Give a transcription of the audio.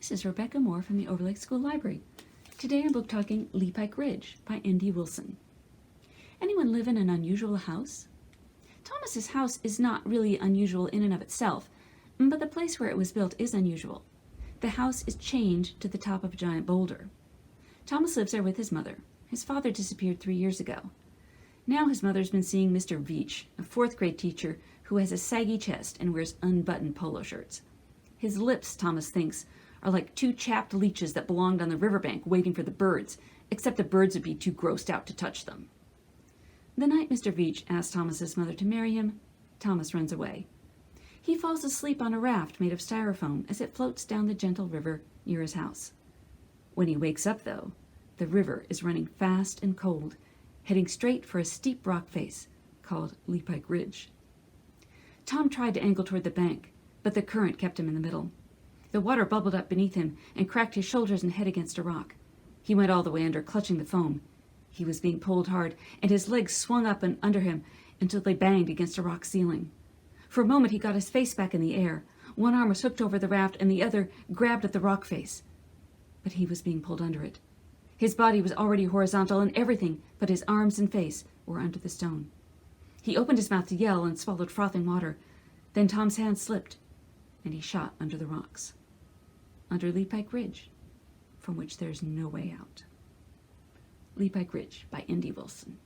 This is Rebecca Moore from the Overlake School Library. Today I'm book talking Leepike Ridge by N.D. Wilson. Anyone live in an unusual house? Thomas's house is not really unusual in and of itself, but the place where it was built is unusual. The house is chained to the top of a giant boulder. Thomas lives there with his mother. His father disappeared 3 years ago. Now his mother's been seeing Mr. Veach, a 4th grade teacher who has a saggy chest and wears unbuttoned polo shirts. His lips, Thomas thinks, are like 2 chapped leeches that belonged on the riverbank waiting for the birds, except the birds would be too grossed out to touch them. The night Mr. Veach asks Thomas's mother to marry him, Thomas runs away. He falls asleep on a raft made of styrofoam as it floats down the gentle river near his house. When he wakes up, though, the river is running fast and cold, heading straight for a steep rock face called Leepike Ridge. Tom tried to angle toward the bank, but the current kept him in the middle. The water bubbled up beneath him and cracked his shoulders and head against a rock. He went all the way under, clutching the foam. He was being pulled hard, and his legs swung up and under him until they banged against a rock ceiling. For a moment he got his face back in the air. One arm was hooked over the raft and the other grabbed at the rock face. But he was being pulled under it. His body was already horizontal, and everything but his arms and face were under the stone. He opened his mouth to yell and swallowed frothing water. Then Tom's hand slipped, and he shot under the rocks. Under Leepike Ridge, from which there's no way out. Leepike Ridge by N.D. Wilson.